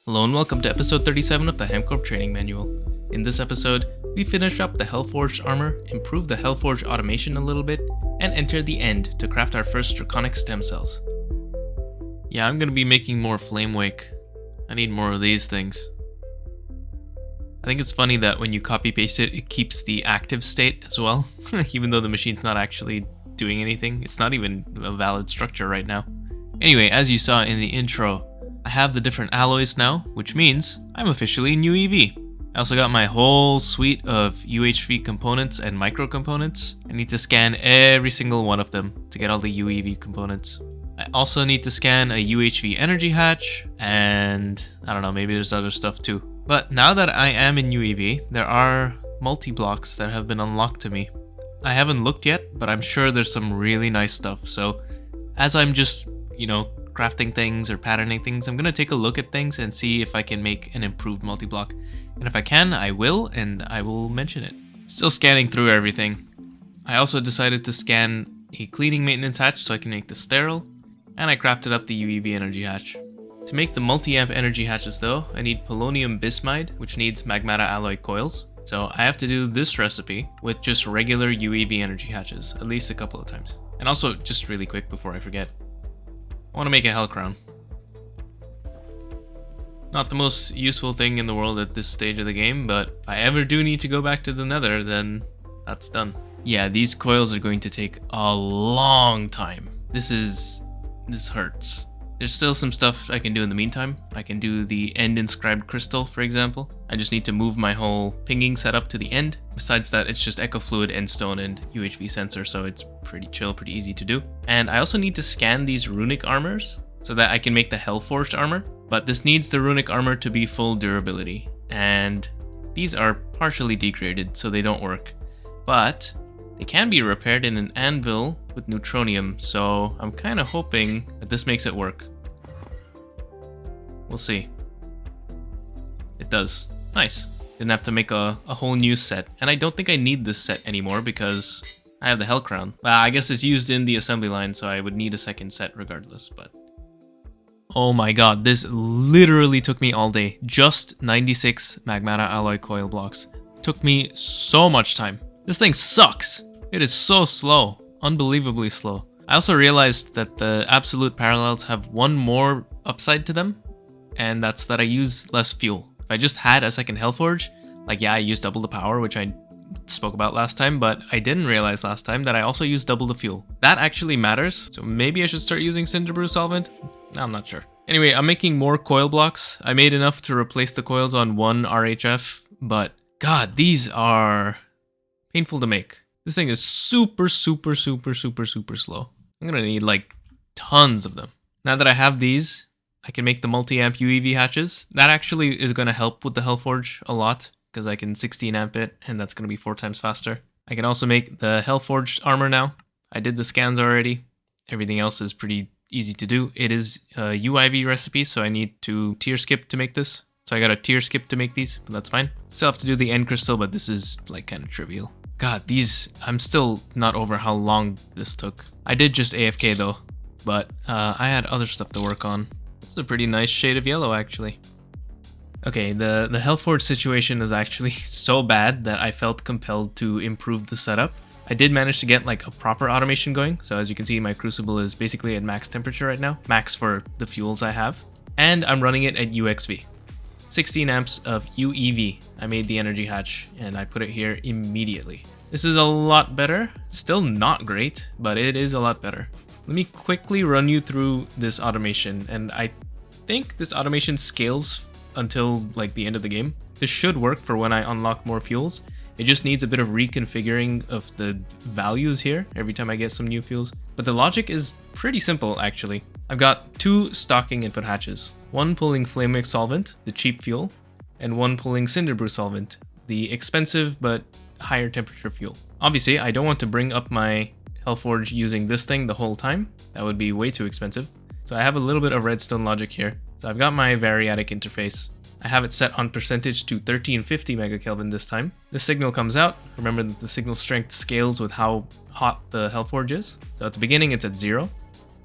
Hello and welcome to episode 37 of the HamCorp Training Manual. In this episode, we finish up the Hellforged armor, improve the Hellforged automation a little bit, and enter the end to craft our first draconic stem cells. Yeah, I'm gonna be making more flame wake. I need more of these things. I think it's funny that when you copy paste it, it keeps the active state as well, even though the machine's not actually doing anything. It's not even a valid structure right now. Anyway, as you saw in the intro, I have the different alloys now, which means I'm officially in UEV. I also got my whole suite of UHV components and micro components. I need to scan every single one of them to get all the UEV components. I also need to scan a UHV energy hatch, and I don't know, maybe there's other stuff too. But now that I am in UEV, there are multi-blocks that have been unlocked to me. I haven't looked yet, but I'm sure there's some really nice stuff. So as I'm just, crafting things or patterning things, I'm gonna take a look at things and see if I can make an improved multi-block. And if I can, I will, and I will mention it. Still scanning through everything. I also decided to scan a cleaning maintenance hatch so I can make the sterile, and I crafted up the UEV energy hatch. To make the multi-amp energy hatches though, I need polonium bismide, which needs magmata alloy coils. So I have to do this recipe with just regular UEV energy hatches, at least a couple of times. And also, just really quick before I forget, I want to make a hell crown. Not the most useful thing in the world at this stage of the game, but if I ever do need to go back to the nether, then that's done. Yeah, these coils are going to take a long time. This hurts. There's still some stuff I can do in the meantime. I can do the end inscribed crystal, for example. I just need to move my whole pinging setup to the end. Besides that, it's just echo fluid, end stone, and UHV sensor, so it's pretty chill, pretty easy to do. And I also need to scan these runic armors so that I can make the Hellforged armor. But this needs the runic armor to be full durability. And these are partially degraded, so they don't work. But they can be repaired in an anvil with neutronium, so I'm kind of hoping that this makes it work. We'll see. It does. Nice. Didn't have to make a whole new set. And I don't think I need this set anymore because I have the Hell Crown. Well, I guess it's used in the assembly line, so I would need a second set regardless, but... Oh my god, this literally took me all day. Just 96 magmata alloy coil blocks. Took me so much time. This thing sucks. It is so slow. Unbelievably slow. I also realized that the absolute parallels have one more upside to them, and that's that I use less fuel. If I just had a second Hellforge, I use double the power, which I spoke about last time, but I didn't realize last time that I also use double the fuel. That actually matters, so maybe I should start using Cinder Brew solvent? I'm not sure. Anyway, I'm making more coil blocks. I made enough to replace the coils on one RHF, but god, these are painful to make. This thing is super slow. I'm gonna need tons of them. Now that I have these, I can make the multi-amp UEV hatches. That actually is gonna help with the Hellforge a lot, because I can 16 amp it, and that's gonna be 4 times faster. I can also make the Hellforged armor now. I did the scans already. Everything else is pretty easy to do. It is a UIV recipe, so I need to tier skip to make this. So I got a tier skip to make these, but that's fine. Still have to do the end crystal, but this is kind of trivial. God, these, I'm still not over how long this took. I did just AFK though, but I had other stuff to work on. This is a pretty nice shade of yellow actually. Okay, the Hellforge situation is actually so bad that I felt compelled to improve the setup. I did manage to get a proper automation going. So as you can see, my crucible is basically at max temperature right now. Max for the fuels I have. And I'm running it at UXV. 16 amps of UEV. I made the energy hatch and I put it here immediately. This is a lot better. Still not great, but it is a lot better. Let me quickly run you through this automation, and I think this automation scales until the end of the game. This should work for when I unlock more fuels. It just needs a bit of reconfiguring of the values here every time I get some new fuels. But the logic is pretty simple actually. I've got 2 stocking input hatches. One pulling flame wake solvent, the cheap fuel, and one pulling cinder brew solvent, the expensive but higher temperature fuel. Obviously, I don't want to bring up my Hellforge using this thing the whole time. That would be way too expensive. So I have a little bit of redstone logic here. So I've got my variadic interface. I have it set on percentage to 1350 megakelvin this time. The signal comes out. Remember that the signal strength scales with how hot the Hellforge is. So at the beginning it's at 0.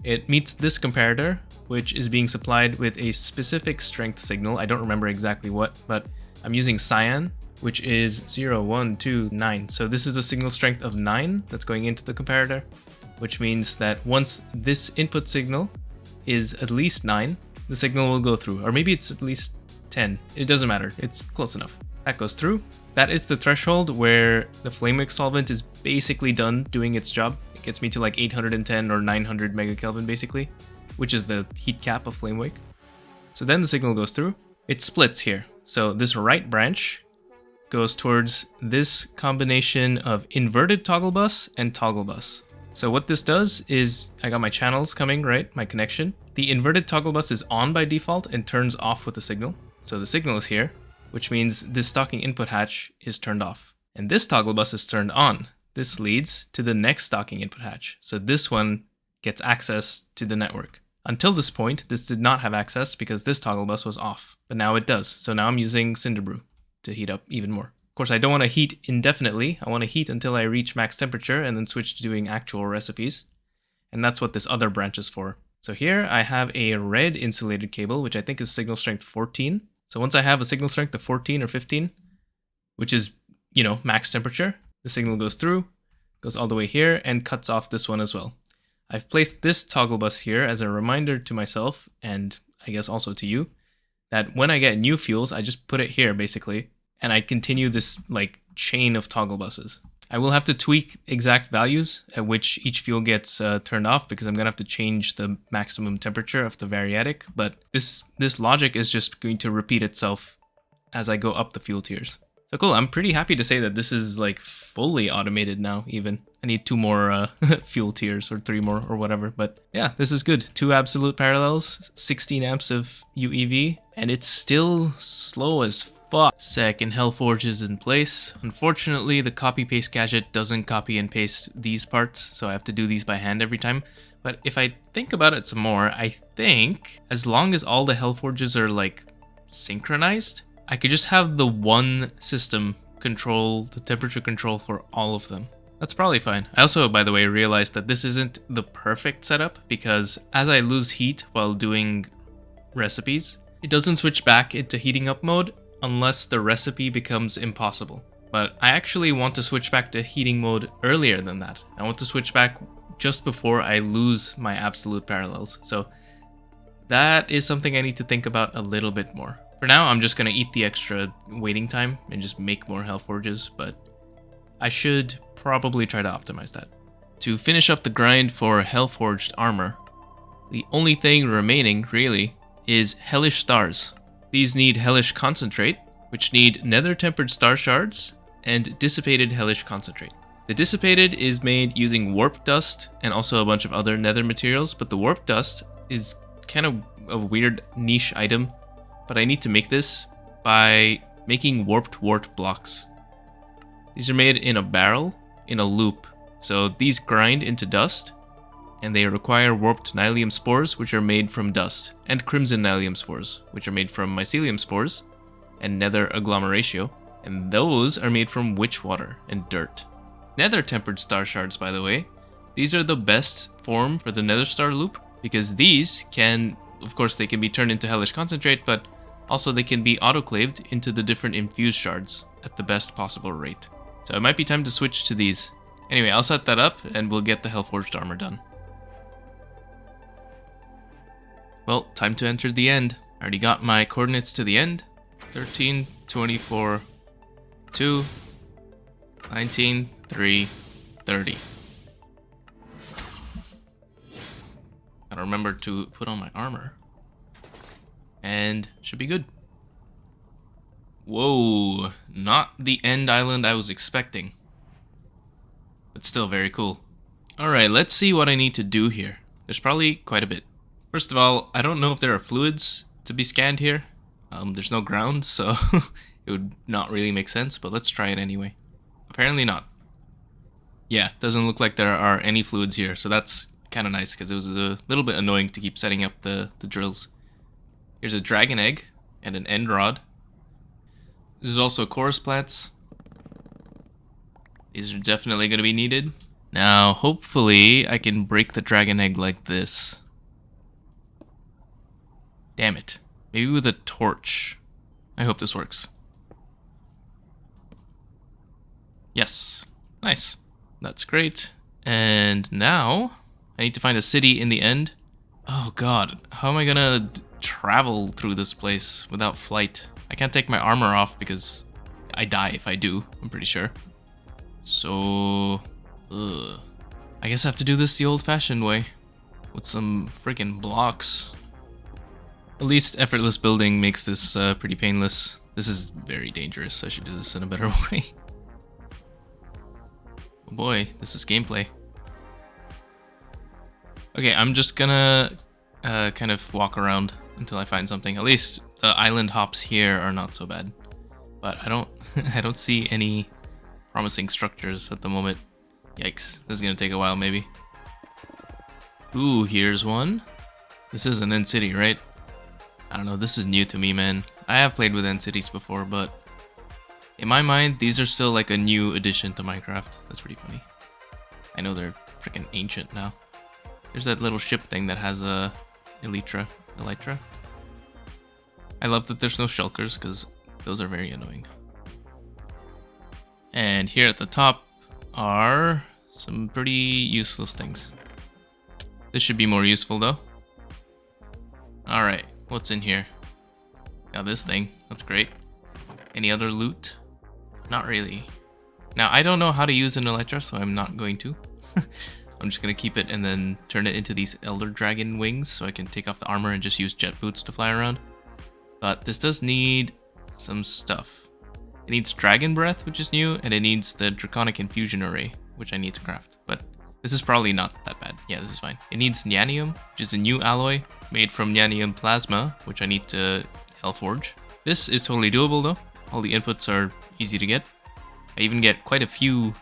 It meets this comparator which is being supplied with a specific strength signal. I don't remember exactly what, but I'm using cyan, which is 0, 1, 2, 9. So this is a signal strength of 9 that's going into the comparator, which means that once this input signal is at least 9, the signal will go through. Or maybe it's at least 10. It doesn't matter. It's close enough. That goes through. That is the threshold where the flame wick solvent is basically done doing its job. It gets me to like 810 or 900 megakelvin basically, which is the heat cap of flame wick. So then the signal goes through. It splits here. So this right branch goes towards this combination of inverted toggle bus and toggle bus. So what this does is, I got my channels coming, right? My connection. The inverted toggle bus is on by default and turns off with the signal. So the signal is here, which means this stocking input hatch is turned off. And this toggle bus is turned on. This leads to the next stocking input hatch. So this one gets access to the network. Until this point, this did not have access because this toggle bus was off, but now it does. So now I'm using Cinderbrew to heat up even more. Of course, I don't want to heat indefinitely. I want to heat until I reach max temperature and then switch to doing actual recipes. And that's what this other branch is for. So here I have a red insulated cable, which I think is signal strength 14. So once I have a signal strength of 14 or 15, which is, you know, max temperature, the signal goes through, goes all the way here and cuts off this one as well. I've placed this toggle bus here as a reminder to myself, and I guess also to you, that when I get new fuels, I just put it here basically, and I continue this like chain of toggle buses. I will have to tweak exact values at which each fuel gets turned off because I'm gonna have to change the maximum temperature of the variadic, but this logic is just going to repeat itself as I go up the fuel tiers. So cool, I'm pretty happy to say that this is like fully automated now even. I need 2 more fuel tiers or 3 more or whatever, but yeah, this is good. 2 absolute parallels, 16 amps of UEV, and it's still slow as fuck. Second Hellforge is in place. Unfortunately, the copy paste gadget doesn't copy and paste these parts, so I have to do these by hand every time. But if I think about it some more, I think as long as all the Hellforges are like synchronized, I could just have the one system control the temperature control for all of them. That's probably fine. I also, by the way, realized that this isn't the perfect setup because as I lose heat while doing recipes, it doesn't switch back into heating up mode unless the recipe becomes impossible. But I actually want to switch back to heating mode earlier than that. I want to switch back just before I lose my absolute parallels. So that is something I need to think about a little bit more. For now, I'm just going to eat the extra waiting time and just make more Hellforges, but I should probably try to optimize that. To finish up the grind for Hellforged armor, the only thing remaining, really, is Hellish Stars. These need Hellish Concentrate, which need Nether-tempered star shards, and Dissipated Hellish Concentrate. The Dissipated is made using Warp Dust and also a bunch of other Nether materials, but the Warp Dust is kind of a weird niche item, but I need to make this by making Warped Wart blocks. These are made in a barrel, in a loop, so these grind into dust, and they require warped Nylium spores, which are made from dust, and crimson Nylium spores, which are made from mycelium spores, and nether agglomeratio, and those are made from witch water and dirt. Nether-tempered star shards, by the way, these are the best form for the nether star loop, because these can, of course they can be turned into hellish concentrate, but also they can be autoclaved into the different infused shards at the best possible rate. So it might be time to switch to these. Anyway, I'll set that up and we'll get the Hellforged armor done. Well, time to enter the end. I already got my coordinates to the end. 13, 24, 2, 19, 3, 30. Gotta remember to put on my armor. And should be good. Whoa, not the end island I was expecting. But still very cool. Alright, let's see what I need to do here. There's probably quite a bit. First of all, I don't know if there are fluids to be scanned here. There's no ground, so it would not really make sense, but let's try it anyway. Apparently not. Yeah, doesn't look like there are any fluids here, so that's kind of nice, because it was a little bit annoying to keep setting up the drills. Here's a dragon egg and an end rod. There's also chorus plants. These are definitely going to be needed. Now, hopefully, I can break the dragon egg like this. Damn it. Maybe with a torch. I hope this works. Yes. Nice. That's great. And now I need to find a city in the end. Oh god, how am I gonna travel through this place without flight? I can't take my armor off because I die if I do, I'm pretty sure. So, I guess I have to do this the old-fashioned way with some freaking blocks. At least effortless building makes this pretty painless. This is very dangerous. I should do this in a better way. Oh boy, this is gameplay. Okay, I'm just gonna kind of walk around until I find something. At least the island hops here are not so bad. But I don't I don't see any promising structures at the moment. Yikes, this is gonna take a while maybe. Ooh, here's one. This is an end city, right? I don't know, this is new to me, man. I have played with end cities before, but in my mind, these are still like a new addition to Minecraft. That's pretty funny. I know they're freaking ancient now. There's that little ship thing that has a Elytra. I love that there's no shulkers because those are very annoying. And here at the top are some pretty useless things. This should be more useful though. Alright, what's in here? Got this thing, that's great. Any other loot? Not really. Now, I don't know how to use an Elytra, so I'm not going to. I'm just gonna keep it and then turn it into these Elder Dragon wings so I can take off the armor and just use jet boots to fly around. But this does need some stuff. It needs Dragon Breath, which is new, and it needs the Draconic Infusion Array, which I need to craft. But this is probably not that bad. Yeah, this is fine. It needs Nyanium, which is a new alloy made from Nyanium Plasma, which I need to Hellforge. This is totally doable though. All the inputs are easy to get. I even get quite a few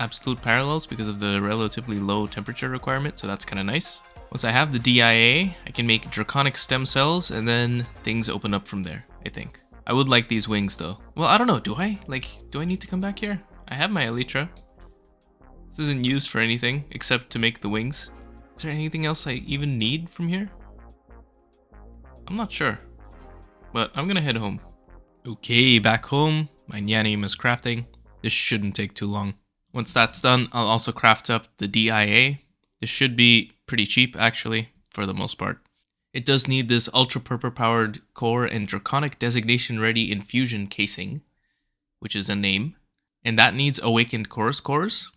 absolute parallels because of the relatively low temperature requirement, so that's kind of nice. Once I have the DIA, I can make Draconic Stem Cells, and then things open up from there, I think. I would like these wings though. Well, I don't know, do I? Do I need to come back here? I have my Elytra. This isn't used for anything except to make the wings. Is there anything else I even need from here? I'm not sure, but I'm gonna head home. Okay, back home. My Nyanium is crafting. This shouldn't take too long. Once that's done, I'll also craft up the DIA. This should be pretty cheap, actually, for the most part. It does need this ultra purple powered core and Draconic Designation Ready Infusion casing, which is a name. And that needs Awakened Chorus cores,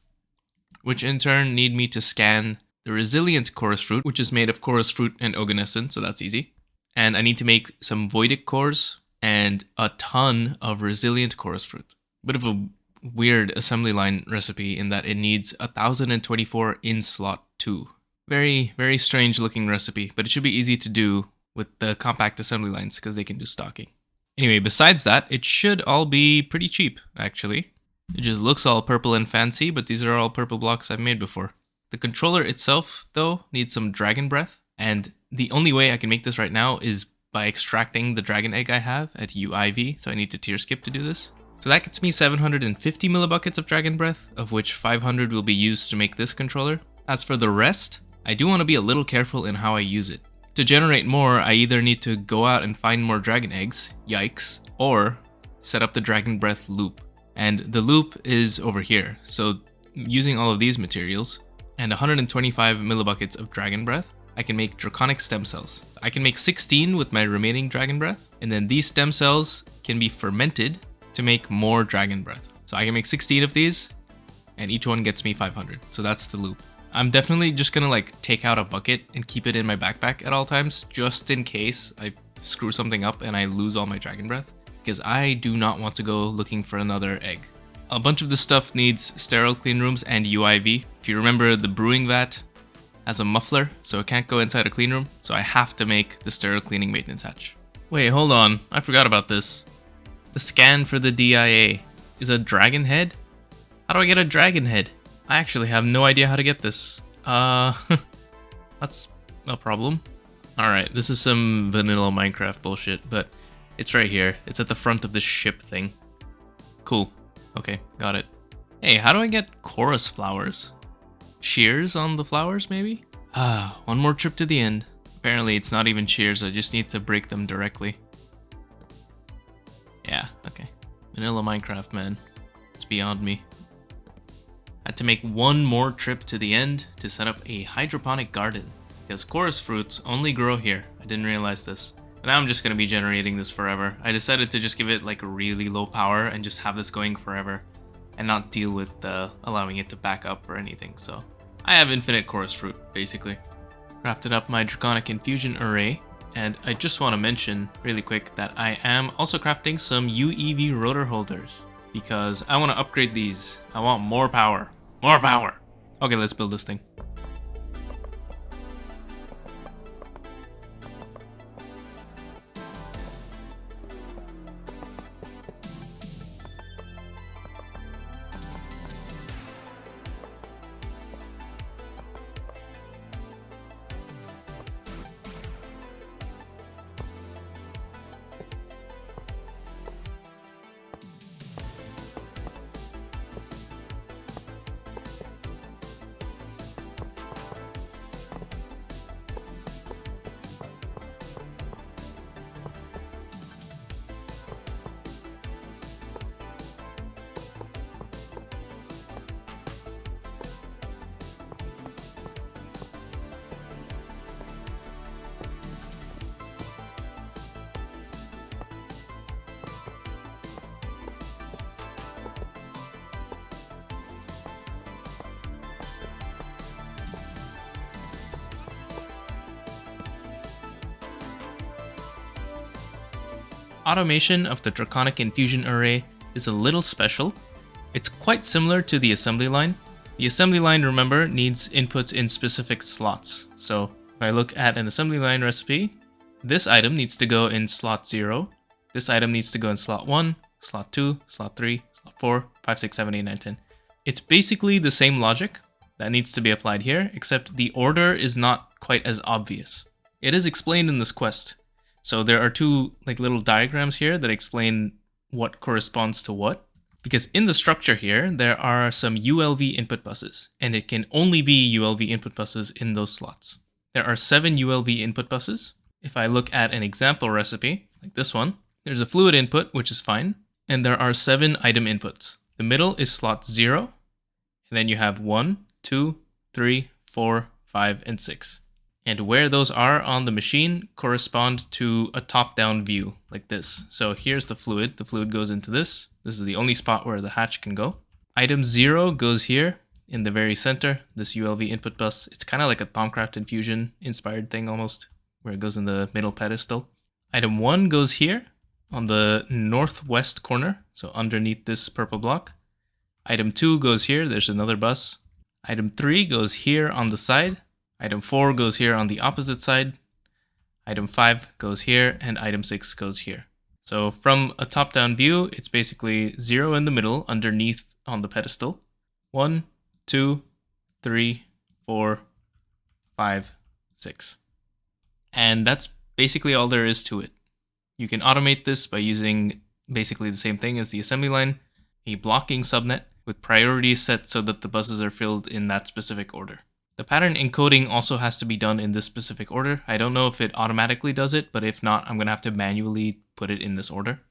which in turn need me to scan the Resilient Chorus Fruit, which is made of Chorus Fruit and Oganescent, so that's easy. And I need to make some Voidic cores and a ton of Resilient Chorus Fruit. Bit of a weird assembly line recipe in that it needs 1024 in slot 2. Very, very strange looking recipe, but it should be easy to do with the compact assembly lines because they can do stocking. Anyway, besides that, it should all be pretty cheap, actually. It just looks all purple and fancy, but these are all purple blocks I've made before. The controller itself, though, needs some Dragon Breath, and the only way I can make this right now is by extracting the dragon egg I have at UIV, so I need to tier skip to do this. So that gets me 750 millibuckets of Dragon Breath, of which 500 will be used to make this controller. As for the rest, I do want to be a little careful in how I use it. To generate more, I either need to go out and find more dragon eggs, yikes, or set up the Dragon Breath loop. And the loop is over here, so using all of these materials and 125 millibuckets of Dragon Breath, I can make Draconic Stem Cells. I can make 16 with my remaining Dragon Breath, and then these stem cells can be fermented to make more Dragon Breath. So I can make 16 of these, and each one gets me 500. So that's the loop. I'm definitely just gonna take out a bucket and keep it in my backpack at all times, just in case I screw something up and I lose all my Dragon Breath, because I do not want to go looking for another egg. A bunch of this stuff needs sterile clean rooms and UIV. If you remember, the brewing vat has a muffler, so it can't go inside a clean room, so I have to make the sterile cleaning maintenance hatch. Wait, hold on, I forgot about this. The scan for the DIA is a dragon head? How do I get a dragon head? I actually have no idea how to get this. That's a problem. Alright, this is some vanilla Minecraft bullshit, but it's right here. It's at the front of the ship thing. Cool. Okay, got it. Hey, how do I get chorus flowers? Shears on the flowers, maybe? One more trip to the end. Apparently it's not even shears, I just need to break them directly. Yeah, okay. Vanilla Minecraft, man. It's beyond me. Had to make one more trip to the end to set up a hydroponic garden, because chorus fruits only grow here. I didn't realize this. But now I'm just going to be generating this forever. I decided to just give it like a really low power and just have this going forever, and not deal with allowing it to back up or anything. So I have infinite chorus fruit, basically. Crafted up my Draconic Infusion array, and I just want to mention really quick that I am also crafting some UEV rotor holders, because I want to upgrade these. I want more power. More power! Okay, let's build this thing. Automation of the Draconic Infusion array is a little special. It's quite similar to the assembly line. The assembly line, remember, needs inputs in specific slots. So if I look at an assembly line recipe, this item needs to go in slot 0. This item needs to go in slot 1, slot 2, slot 3, slot 4, 5, 6, 7, 8, 9, 10. It's basically the same logic that needs to be applied here, except the order is not quite as obvious. It is explained in this quest. So there are two like little diagrams here that explain what corresponds to what. Because in the structure here, there are some ULV input buses, and it can only be ULV input buses in those slots. There are 7 ULV input buses. If I look at an example recipe, like this one, there's a fluid input, which is fine, and there are 7 item inputs. The middle is slot 0, and then you have 1, 2, 3, 4, 5, and 6. And where those are on the machine correspond to a top-down view, like this. So here's the fluid. The fluid goes into this. This is the only spot where the hatch can go. Item 0 goes here in the very center, this ULV input bus. It's kind of like a Thaumcraft Infusion inspired thing almost, where it goes in the middle pedestal. Item 1 goes here on the northwest corner, so underneath this purple block. Item 2 goes here. There's another bus. Item 3 goes here on the side. Item 4 goes here on the opposite side, item 5 goes here, and item 6 goes here. So from a top-down view, it's basically 0 in the middle underneath on the pedestal. 1, 2, 3, 4, 5, 6. And that's basically all there is to it. You can automate this by using basically the same thing as the assembly line, a blocking subnet with priorities set so that the buses are filled in that specific order. The pattern encoding also has to be done in this specific order. I don't know if it automatically does it, but if not, I'm going to have to manually put it in this order.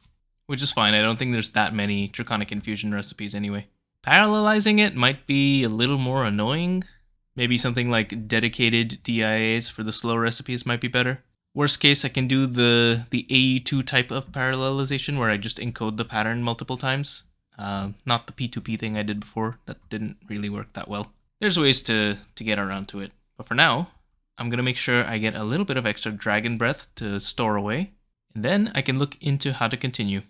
Which is fine, I don't think there's that many Draconic Infusion recipes anyway. Parallelizing it might be a little more annoying. Maybe something like dedicated DIAs for the slow recipes might be better. Worst case, I can do the AE2 type of parallelization where I just encode the pattern multiple times. Not the P2P thing I did before. That didn't really work that well. There's ways to get around to it. But for now, I'm going to make sure I get a little bit of extra dragon breath to store away. And then I can look into how to continue.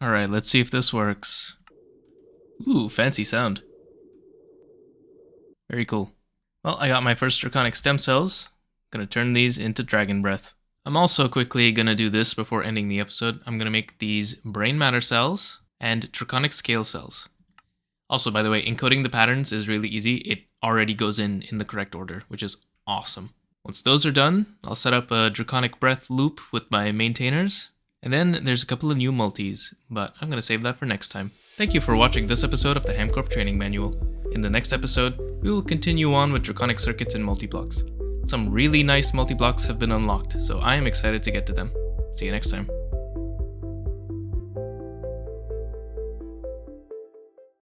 Alright, let's see if this works. Ooh, fancy sound. Very cool. Well, I got my first draconic stem cells. Gonna turn these into dragon breath. I'm also quickly gonna do this before ending the episode. I'm gonna make these brain matter cells and draconic scale cells. Also, by the way, encoding the patterns is really easy. It already goes in the correct order, which is awesome. Once those are done, I'll set up a draconic breath loop with my maintainers. And then there's a couple of new multis, but I'm gonna save that for next time. Thank you for watching this episode of the HamCorp Training Manual. In the next episode, we will continue on with draconic circuits and multiblocks. Some really nice multi-blocks have been unlocked, so I am excited to get to them. See you next time.